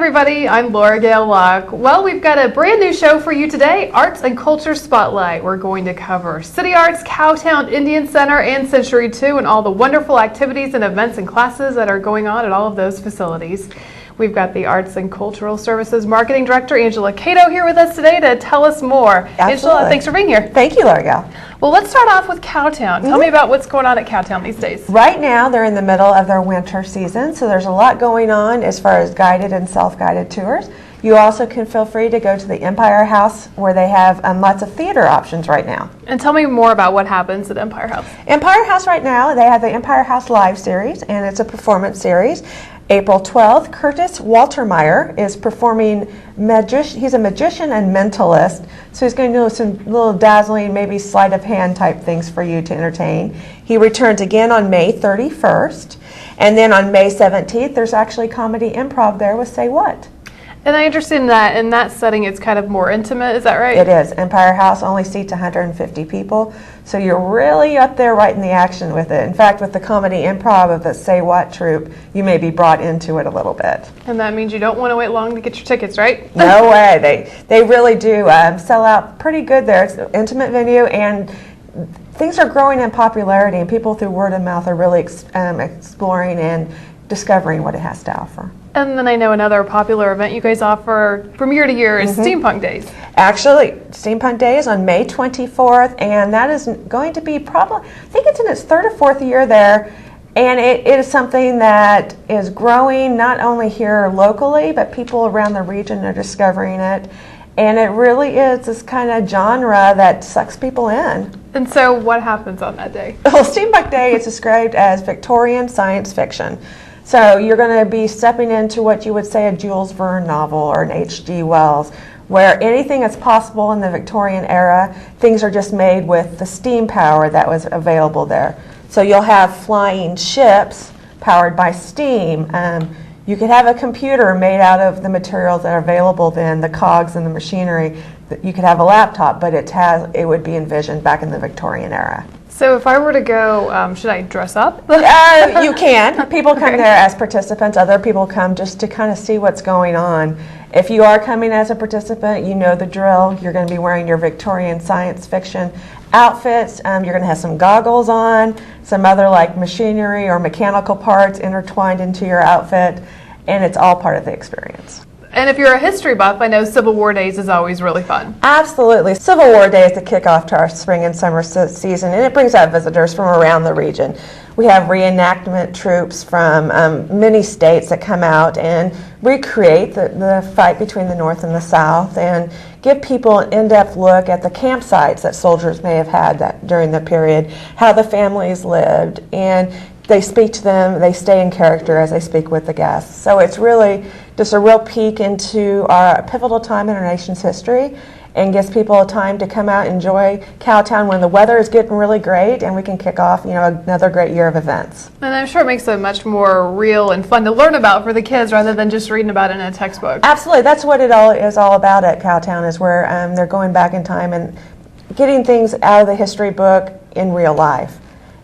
everybody, I'm Laura Gail Locke. Well, we've got a brand new show for you today, Arts and Culture Spotlight. We're going to cover City Arts, Cowtown Indian Center, and Century 2, and all the wonderful activities and events and classes that are going on at all of those facilities. We've got the Arts and Cultural Services Marketing Director, Angela Cato, here with us today to tell us more. Absolutely. Angela, thanks for being here. Thank you, Laura Gail. Well, let's start off with Cowtown. Tell me about what's going on at Cowtown these days. Right now, they're in the middle of their winter season, so there's a lot going on as far as guided and self-guided tours. You also can feel free to go to the Empire House, where they have lots of theater options right now. And tell me more about what happens at Empire House. Empire House right now, they have the Empire House Live series, and it's a performance series. April 12th, Curtis Waltermeyer is performing, he's a magician and mentalist, so he's going to do some little dazzling, maybe sleight of hand type things for you to entertain. He returns again on May 31st, and then on May 17th, there's actually comedy improv there with Say What. And I understand that in that setting it's kind of more intimate, is that right? It is. Empire House only seats 150 people, so you're really up there right in the action with it. In fact, with the comedy improv of the Say What troupe, you may be brought into it a little bit. And that means you don't want to wait long to get your tickets, right? No way. They really do sell out pretty good there. It's an intimate venue, and things are growing in popularity, and people through word of mouth are really exploring and discovering what it has to offer. And then I know another popular event you guys offer from year to year is Steampunk Days. Actually, Steampunk Day is on May 24th, and that is going to be probably, I think it's in its third or fourth year there, and it is something that is growing not only here locally, but people around the region are discovering it, and it really is this kind of genre that sucks people in. And so what happens on that day? Well, Steampunk Day is described as Victorian science fiction. So you're going to be stepping into what you would say a Jules Verne novel or an H.G. Wells, where anything that's possible in the Victorian era, things are just made with the steam power that was available there. So you'll have flying ships powered by steam. You could have a computer made out of the materials that are available then, the cogs and the machinery. You could have a laptop, but it would be envisioned back in the Victorian era. So if I were to go, should I dress up? You can. People come there as participants. Other people come just to kind of see what's going on. If you are coming as a participant, you know the drill. You're going to be wearing your Victorian science fiction outfits. You're going to have some goggles on, some other like machinery or mechanical parts intertwined into your outfit, and it's all part of the experience. And if you're a history buff, I know Civil War Days is always really fun. Absolutely. Civil War Day is the kickoff to our spring and summer season, and it brings out visitors from around the region. We have reenactment troops from many states that come out and recreate the fight between the North and the South and give people an in-depth look at the campsites that soldiers may have had during the period, how the families lived, and they speak to them, they stay in character as they speak with the guests. So it's really just a real peek into our pivotal time in our nation's history and gives people a time to come out and enjoy Cowtown when the weather is getting really great and we can kick off, another great year of events. And I'm sure it makes it much more real and fun to learn about for the kids rather than just reading about it in a textbook. Absolutely. That's what it all is all about at Cowtown, is where they're going back in time and getting things out of the history book in real life.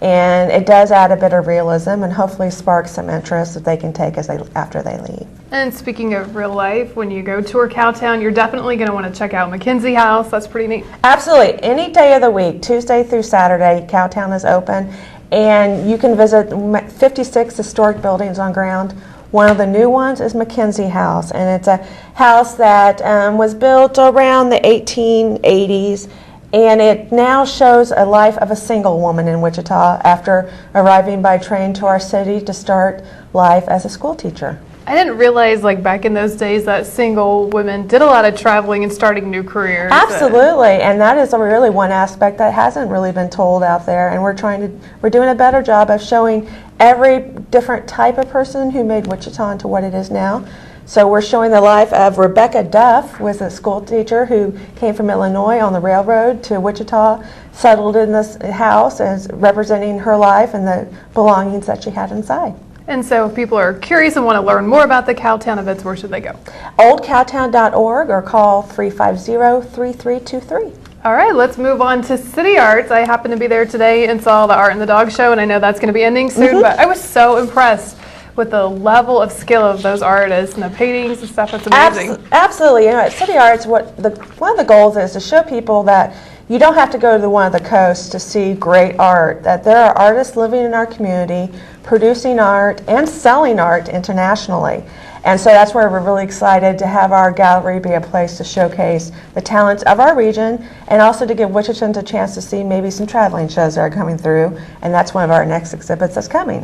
And it does add a bit of realism and hopefully spark some interest that they can take after they leave. And speaking of real life, when you go tour Cowtown, you're definitely going to want to check out McKenzie House. That's pretty neat. Absolutely. Any day of the week, Tuesday through Saturday, Cowtown is open. And you can visit 56 historic buildings on ground. One of the new ones is McKenzie House. And it's a house that was built around the 1880s. And it now shows a life of a single woman in Wichita after arriving by train to our city to start life as a school teacher. I didn't realize, back in those days, that single women did a lot of traveling and starting new careers. Absolutely, and that is really one aspect that hasn't really been told out there, and we're doing a better job of showing every different type of person who made Wichita into what it is now. So we're showing the life of Rebecca Duff, who was a school teacher who came from Illinois on the railroad to Wichita, settled in this house as representing her life and the belongings that she had inside. And so if people are curious and want to learn more about the Cowtown events, where should they go? oldcowtown.org or call 350-3323. All right, let's move on to City Arts. I happened to be there today and saw the Art and the Dog show, and I know that's going to be ending soon, but I was so impressed with the level of skill of those artists and the paintings and stuff. It's amazing. Absolutely. You know, at City Arts, one of the goals is to show people that you don't have to go to one of the coasts to see great art, that there are artists living in our community, producing art and selling art internationally. And so that's where we're really excited to have our gallery be a place to showcase the talents of our region and also to give Wichitans a chance to see maybe some traveling shows that are coming through. And that's one of our next exhibits that's coming.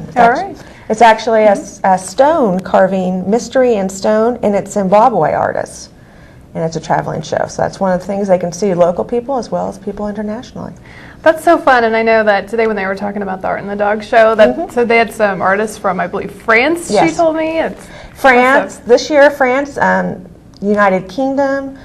It's actually a stone carving, mystery in stone, and it's Zimbabwe artists. And it's a traveling show. So that's one of the things they can see local people as well as people internationally. That's so fun. And I know that today when they were talking about the Art and the Dog show, that so they had some artists from, I believe, France, Yes. she told me. It's France, awesome. this year France, United Kingdom,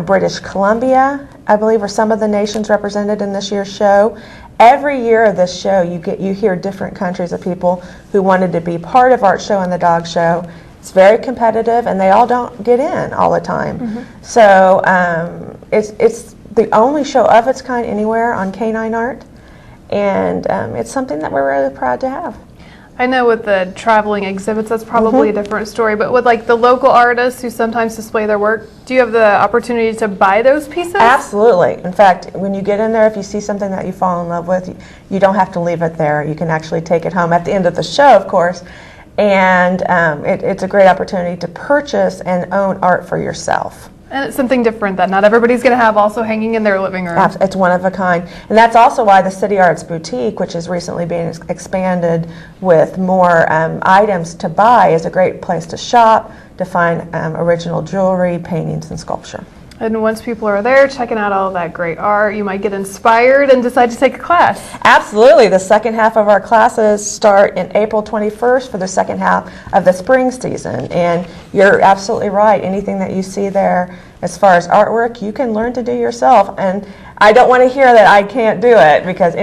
British Columbia, I believe are some of the nations represented in this year's show. Every year of this show, you hear different countries of people who wanted to be part of Art Show and the Dog Show. It's very competitive, and they all don't get in all the time. So it's the only show of its kind anywhere on canine art, and it's something that we're really proud to have. I know with the traveling exhibits, that's probably a different story, but with like the local artists who sometimes display their work, do you have the opportunity to buy those pieces? Absolutely. In fact, when you get in there, if you see something that you fall in love with, you don't have to leave it there. You can actually take it home at the end of the show, of course, and it's a great opportunity to purchase and own art for yourself. And it's something different that not everybody's going to have also hanging in their living room. It's one of a kind. And that's also why the City Arts Boutique, which is recently being expanded with more items to buy, is a great place to shop, to find original jewelry, paintings, and sculpture. And once people are there checking out all of that great art, you might get inspired and decide to take a class. Absolutely. The second half of our classes start in April 21st for the second half of the spring season. And you're absolutely right. Anything that you see there as far as artwork, you can learn to do yourself. And I don't want to hear that I can't do it, because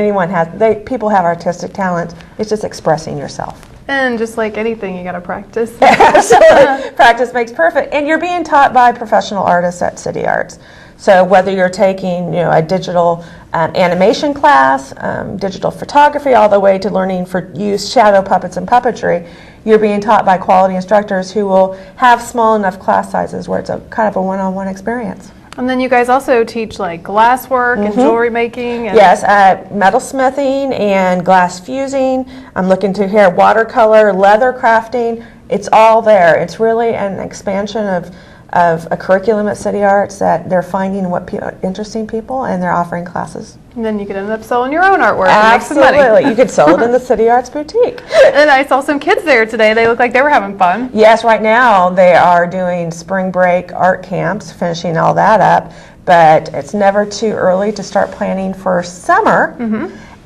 people have artistic talent. It's just expressing yourself. And just like anything, you got to practice. Absolutely. Practice makes perfect. And you're being taught by professional artists at City Arts. So whether you're taking a digital animation class, digital photography, all the way to learning for use shadow puppets and puppetry, you're being taught by quality instructors who will have small enough class sizes where it's a kind of a one-on-one experience. And then you guys also teach like glass work and jewelry making. And yes, metal smithing and glass fusing. I'm looking to here watercolor, leather crafting. It's all there. It's really an expansion of a curriculum at City Arts that they're finding what interesting people, and they're offering classes. And then you could end up selling your own artwork Absolutely. and make some money. You could sell it in the City Arts Boutique. And I saw some kids there today. They look like they were having fun. Yes, right now they are doing spring break art camps, finishing all that up, but it's never too early to start planning for summer.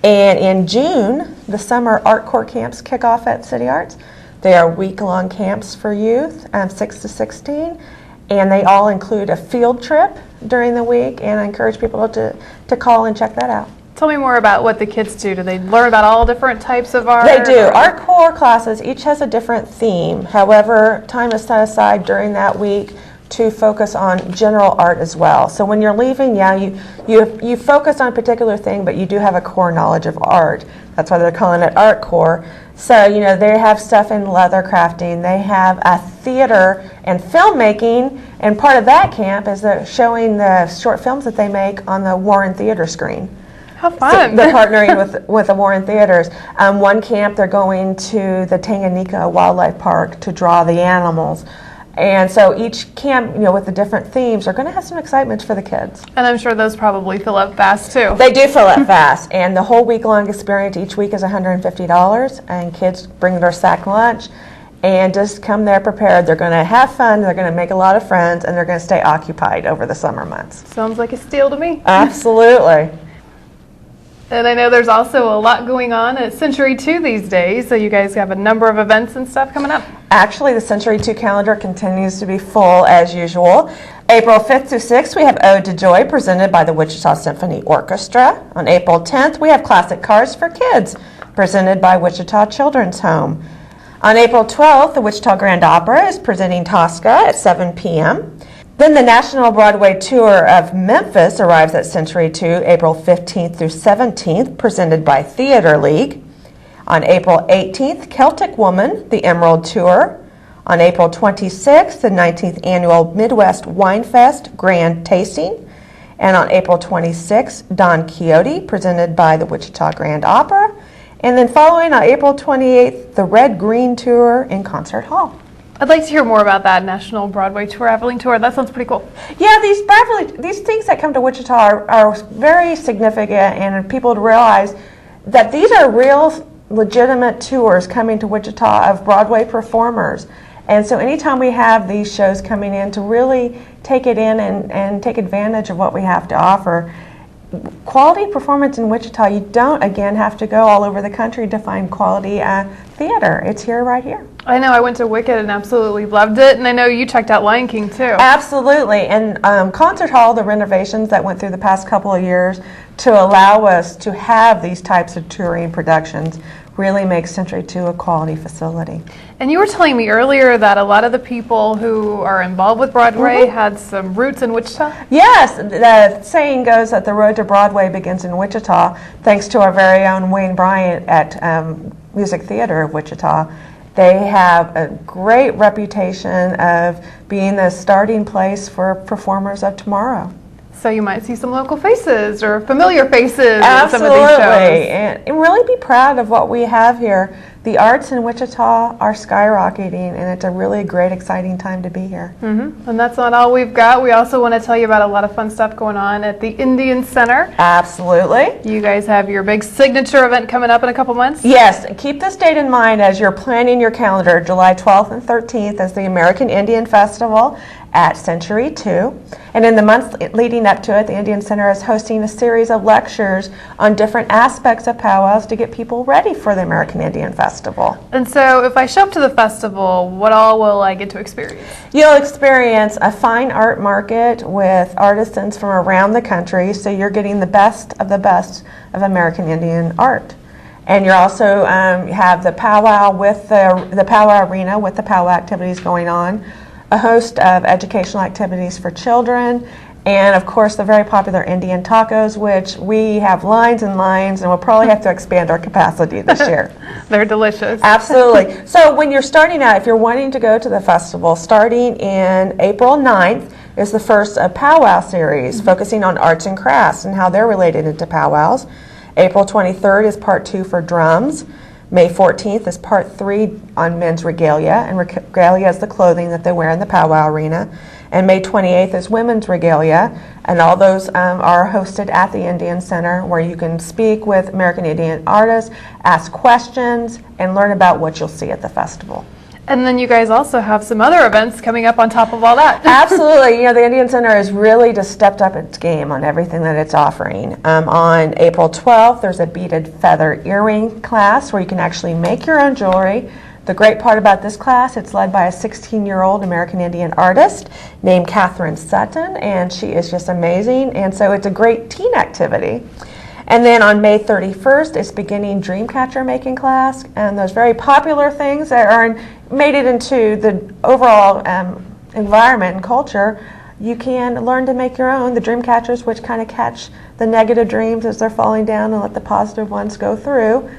And in June, the summer art core camps kick off at City Arts. They are week-long camps for youth, 6 to 16, and they all include a field trip during the week, and I encourage people to call and check that out. Tell me more about what the kids do. Do they learn about all different types of art? They do. Our core classes each has a different theme. However, time is set aside during that week to focus on general art as well. So when you're leaving, you focus on a particular thing, but you do have a core knowledge of art. That's why they're calling it Art Core. So, they have stuff in leather crafting. They have a theater and filmmaking, and part of that camp is showing the short films that they make on the Warren Theater screen. How fun. So they're partnering with the Warren Theaters. One camp, they're going to the Tanganyika Wildlife Park to draw the animals. And so each camp, with the different themes, are going to have some excitement for the kids. And I'm sure those probably fill up fast, too. They do fill up fast. And the whole week-long experience each week is $150. And kids bring their sack lunch and just come there prepared. They're going to have fun, they're going to make a lot of friends, and they're going to stay occupied over the summer months. Sounds like a steal to me. Absolutely. And I know there's also a lot going on at Century 2 these days, so you guys have a number of events and stuff coming up. Actually, the Century 2 calendar continues to be full as usual. April 5th through 6th, we have Ode to Joy presented by the Wichita Symphony Orchestra. On April 10th, we have Classic Cars for Kids presented by Wichita Children's Home. On April 12th, the Wichita Grand Opera is presenting Tosca at 7 p.m. Then the National Broadway Tour of Memphis arrives at Century 2 April 15th through 17th, presented by Theater League. On April 18th, Celtic Woman, the Emerald Tour. On April 26th, the 19th Annual Midwest Wine Fest Grand Tasting. And on April 26th, Don Quixote, presented by the Wichita Grand Opera. And then following on April 28th, the Red Green Tour in Concert Hall. I'd like to hear more about that National Broadway Traveling Tour. That sounds pretty cool. Yeah, these things that come to Wichita are very significant, and people realize that these are real, legitimate tours coming to Wichita of Broadway performers. And so anytime we have these shows coming in, to really take it in and take advantage of what we have to offer. Quality performance in Wichita, you don't, again, have to go all over the country to find quality theater. It's here, right here. I know, I went to Wicked and absolutely loved it, and I know you checked out Lion King too. Absolutely, and Concert Hall, the renovations that went through the past couple of years to allow us to have these types of touring productions really makes Century 2 a quality facility. And you were telling me earlier that a lot of the people who are involved with Broadway had some roots in Wichita? Yes, the saying goes that the road to Broadway begins in Wichita, thanks to our very own Wayne Bryant at Music Theater of Wichita. They have a great reputation of being the starting place for performers of tomorrow. So you might see some local faces or familiar faces Absolutely. in some of these shows. And really be proud of what we have here. The arts in Wichita are skyrocketing, and it's a really great, exciting time to be here. Mm-hmm. And that's not all we've got. We also want to tell you about a lot of fun stuff going on at the Indian Center. Absolutely. You guys have your big signature event coming up in a couple months? Yes, keep this date in mind as you're planning your calendar. July 12th and 13th is the American Indian Festival at Century 2. And in the months leading up to it, the Indian Center is hosting a series of lectures on different aspects of powwows to get people ready for the American Indian Festival. And so if I show up to the festival, what all will I get to experience? You'll experience a fine art market with artisans from around the country, so you're getting the best of American Indian art. And you're also have the powwow with the powwow arena with the powwow activities going on, a host of educational activities for children, and of course the very popular Indian tacos, which we have lines and lines, and we'll probably have to expand our capacity this year. They're delicious. Absolutely. So when you're starting out, if you're wanting to go to the festival, starting in April 9th is the first powwow series, focusing on arts and crafts and how they're related into powwows. April 23rd is part 2 for drums. May 14th is part 3 on men's regalia, and regalia is the clothing that they wear in the powwow arena. And May 28th is women's regalia, and all those are hosted at the Indian Center, where you can speak with American Indian artists, ask questions, and learn about what you'll see at the festival. And then you guys also have some other events coming up on top of all that. Absolutely. You know, the Indian Center has really just stepped up its game on everything that it's offering. On April 12th, there's a beaded feather earring class where you can actually make your own jewelry. The great part about this class, it's led by a 16-year-old American Indian artist named Catherine Sutton, and she is just amazing. And so it's a great teen activity. And then on May 31st, it's beginning Dreamcatcher making class, and those very popular things that made it into the overall environment and culture. You can learn to make your own, the dream catchers, which kind of catch the negative dreams as they're falling down and let the positive ones go through.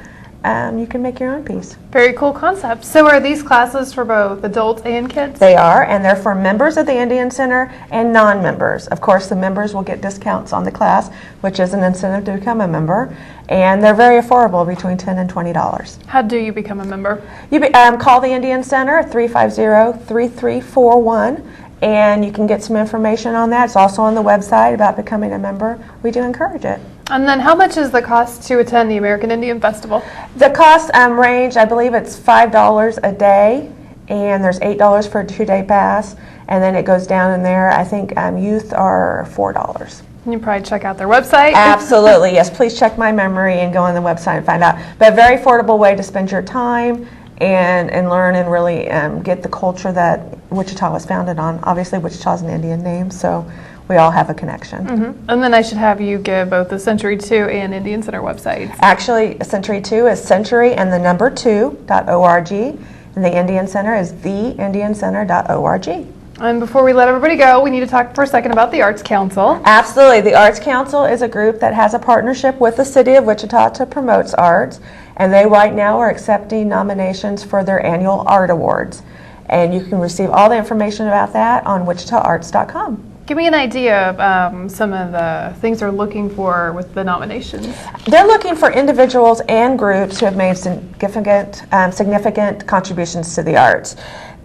You can make your own piece. Very cool concept. So are these classes for both adults and kids? They are, and they're for members of the Indian Center and non-members. Of course, the members will get discounts on the class, which is an incentive to become a member, and they're very affordable, between $10 and $20. How do you become a member? You call the Indian Center at 350-3341, and you can get some information on that. It's also on the website about becoming a member. We do encourage it. And then how much is the cost to attend the American Indian Festival? The cost range, I believe it's $5 a day, and there's $8 for a 2-day pass, and then it goes down in there. I think youth are $4. You can probably check out their website. Absolutely, yes. Please check my memory and go on the website and find out. But a very affordable way to spend your time and learn and really get the culture that Wichita was founded on. Obviously, Wichita's an Indian name, so we all have a connection. Mm-hmm. And then I should have you give both the Century 2 and Indian Center websites. Actually, Century 2 is century and the number 2.org, and the Indian Center is theindiancenter.org. And before we let everybody go, we need to talk for a second about the Arts Council. Absolutely. The Arts Council is a group that has a partnership with the City of Wichita to promote arts. and they right now are accepting nominations for their annual art awards. And you can receive all the information about that on wichitaarts.com. Give me an idea of some of the things they're looking for with the nominations. They're looking for individuals and groups who have made significant contributions to the arts.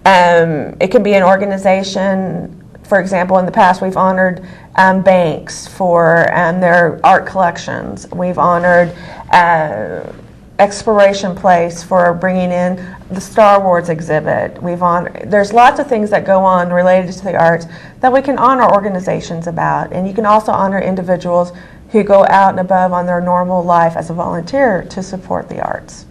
It can be an organization. For example, in the past, we've honored banks for their art collections. We've honored Exploration Place for bringing in the Star Wars exhibit. There's lots of things that go on related to the arts that we can honor organizations about, and you can also honor individuals who go out and above on their normal life as a volunteer to support the arts.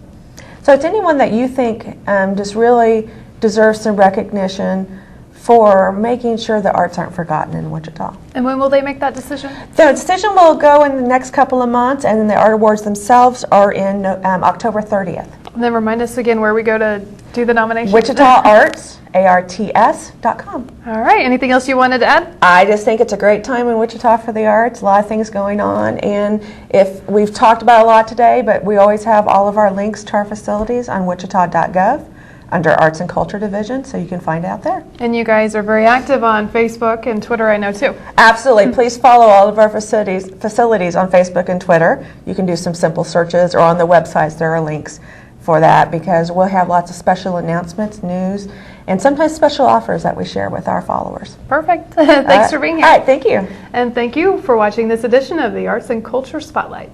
So it's anyone that you think just really deserves some recognition for making sure the arts aren't forgotten in Wichita. And when will they make that decision? The decision will go in the next couple of months, and then the art awards themselves are in October 30th. And then remind us again where we go to do the nomination. WichitaArts.com. All right. Anything else you wanted to add? I just think it's a great time in Wichita for the arts. A lot of things going on, and if we've talked about a lot today, but we always have all of our links to our facilities on wichita.gov. under Arts and Culture Division, so you can find out there. And you guys are very active on Facebook and Twitter, I know, too. Absolutely. Please follow all of our facilities on Facebook and Twitter. You can do some simple searches, or on the websites there are links for that, because we'll have lots of special announcements, news, and sometimes special offers that we share with our followers. Perfect. Thanks for being here. All right, thank you. And thank you for watching this edition of the Arts and Culture Spotlight.